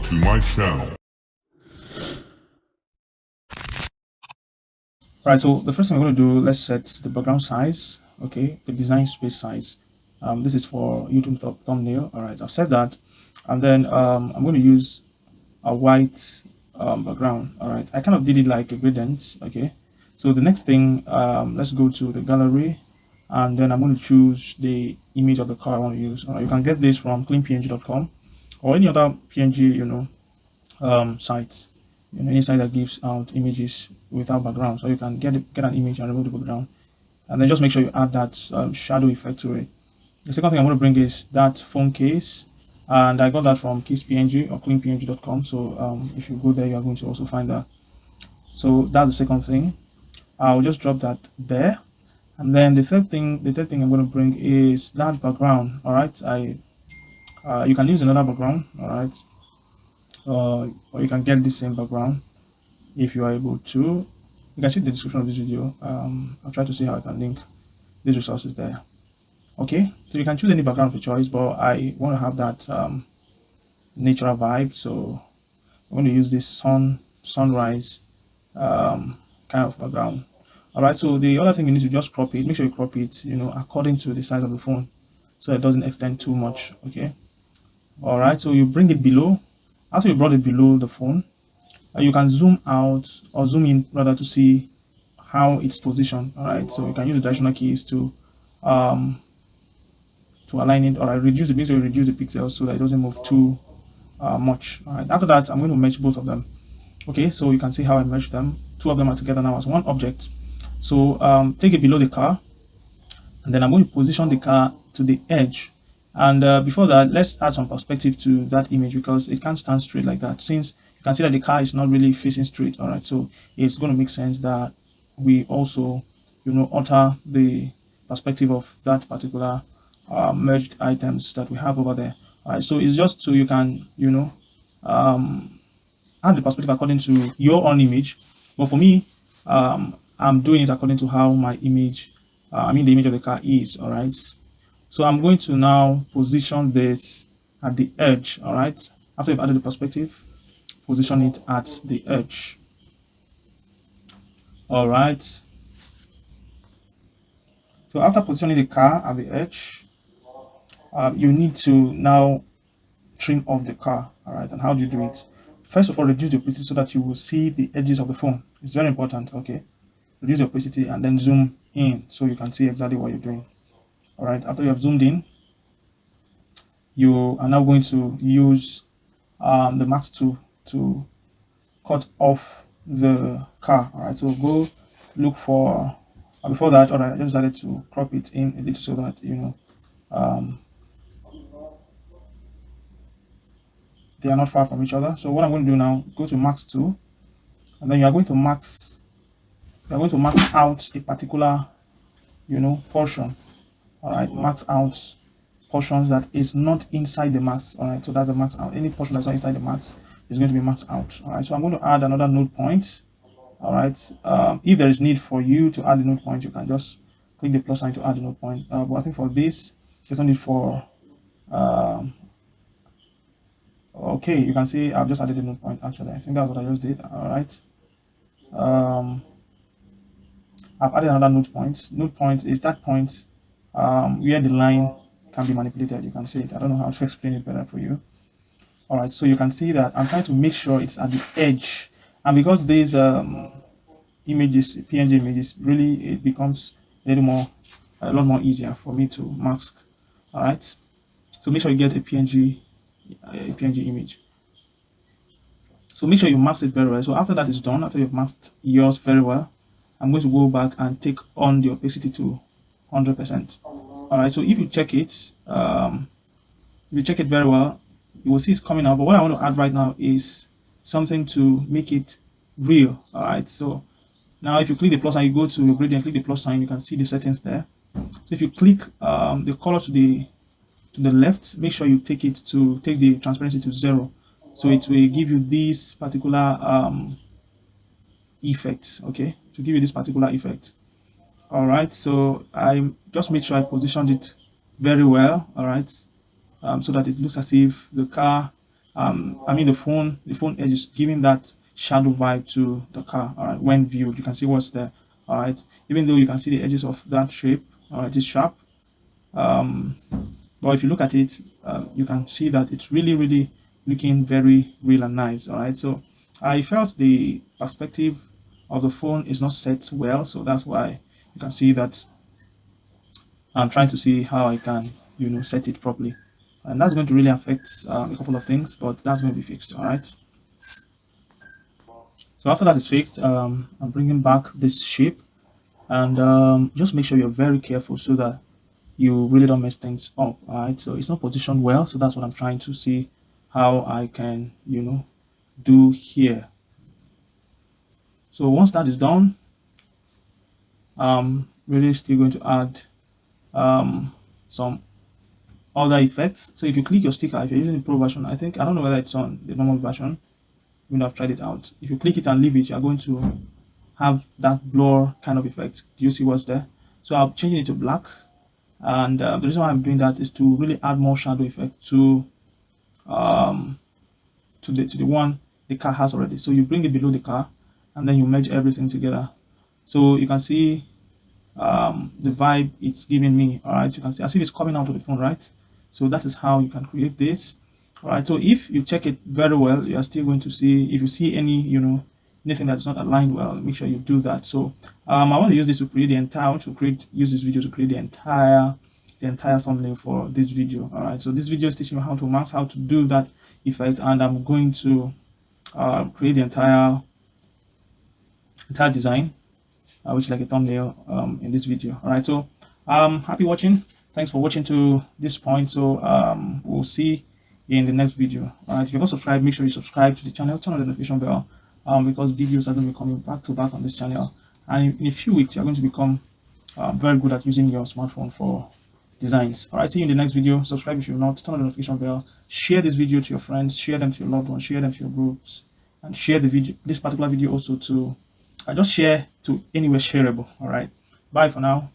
to my channel. Right, so the first thing I'm going to do, let's set the background size, okay, the design space size. This is for YouTube thumbnail. All right, I've set that, and then I'm going to use a white background. All right, I kind of did it like a gradient. Okay, so the next thing, let's go to the gallery, and then I'm going to choose the image of the car I want to use. You can get this from cleanpng.com or any other PNG, sites, any site that gives out images without background. So you can get an image and remove the background, and then just make sure you add that shadow effect to it. The second thing I'm going to bring is that phone case, and I got that from KissPNG or cleanpng.com. So if you go there, you are going to also find that. So that's the second thing. I'll just drop that there, and then the third thing I'm going to bring is that background. All right, you can use another background. All right, or you can get the same background if you are able to. You can check the description of this video. I'll try to see how I can link these resources there. Okay, so you can choose any background of your choice, but I want to have that natural vibe, so I'm going to use this sunrise kind of background. All right, so the other thing you need to just crop it. Make sure you crop it, according to the size of the phone, so it doesn't extend too much. Okay. All right, so you bring it below. After you brought it below the phone, you can zoom out or zoom in rather to see how it's positioned. All right, so you can use the directional keys to align it, or reduce the pixels so that it doesn't move too much. All right, after that, I'm going to merge both of them. Okay, so you can see how I merged them. Two of them are together now as one object. So take it below the car, and then I'm going to position the car to the edge. And before that, let's add some perspective to that image, because it can't stand straight like that, since you can see that the car is not really facing straight. All right, so it's going to make sense that we also alter the perspective of that particular merged items that we have over there. All right, so it's just so you can add the perspective according to your own image. But for me, I'm doing it according to how my image, the image of the car is. All right, so I'm going to now position this at the edge. All right, after you've added the perspective, position it at the edge. All right, so after positioning the car at the edge, you need to now trim off the car. All right, and how do you do it? First of all, reduce the opacity so that you will see the edges of the phone. It's very important. Okay, reduce the opacity and then zoom in so you can see exactly what you're doing. All right, after you have zoomed in, you are now going to use the max tool to cut off the car. All right, so go look for before that. All right, I just decided to crop it in a little so that they are not far from each other. So what I'm going to do now, go to max tool, and then you are going to max out a particular portion. All right, max out portions that is not inside the max. All right, so that's a max out. Any portion that's not inside the max is going to be maxed out. All right, so I'm going to add another node point. All right, if there is need for you to add the node point, you can just click the plus sign to add the node point. But I think for this, there's no need for okay, you can see I've just added a node point. Actually, I think that's what I just did. All right, I've added another node point. Node point is that point where the line can be manipulated. You can see it. I don't know how to explain it better for you. All right, so you can see that I'm trying to make sure it's at the edge, and because these images, PNG images, really it becomes a lot more easier for me to mask. All right, so make sure you get a PNG image. So make sure you mask it very well. So after that is done, after you've masked yours very well, I'm going to go back and take on the opacity to 100%. All right, so if you check it very well, you will see it's coming out. But what I want to add right now is something to make it real. All right, so now if you click the plus sign, you go to your gradient, click the plus sign, you can see the settings there. So if you click the color to the left, make sure you take the transparency to 0, so it will give you this particular effect. Okay, to give you this particular effect. All right, so I just made sure I positioned it very well. All right, so that it looks as if the car I mean the phone edge is giving that shadow vibe to the car. All right, when viewed, you can see what's there. All right, even though you can see the edges of that shape, all right, it's sharp. Um, but if you look at it, you can see that it's really looking very real and nice. All right, so I felt the perspective of the phone is not set well, so that's why you can see that I'm trying to see how I can, set it properly. And that's going to really affect a couple of things, but that's going to be fixed. All right. So after that is fixed, I'm bringing back this shape, and just make sure you're very careful so that you really don't mess things up. All right. So it's not positioned well. So that's what I'm trying to see how I can, do here. So once that is done, I'm really still going to add some other effects. So if you click your sticker, if you're using the pro version, I don't know whether it's on the normal version. I've tried it out. If you click it and leave it, you're going to have that blur kind of effect. Do you see what's there? So I'm changing it to black, and the reason why I'm doing that is to really add more shadow effect to the one the car has already. So you bring it below the car, and then you merge everything together. So you can see the vibe it's giving me. All right, you can see as if it's coming out of the phone, right? So that is how you can create this. All right, so if you check it very well, you are still going to see, if you see any, anything that's not aligned well, make sure you do that. So I want to use this to create the entire, I want to use this video to create the entire thumbnail for this video. All right, so this video is teaching you how to mask, how to do that effect, and I'm going to create the entire design, which is like a thumbnail in this video. All right, so happy watching. Thanks for watching to this point. So we'll see in the next video. All right, if you're not subscribed, make sure you subscribe to the channel, turn on the notification bell, because videos are going to be coming back to back on this channel, and in a few weeks you're going to become very good at using your smartphone for designs. All right, see you in the next video. Subscribe if you're not, turn on the notification bell, share this video to your friends, share them to your loved ones, share them to your groups, and share this particular video also to just share to anywhere shareable. All right, bye for now.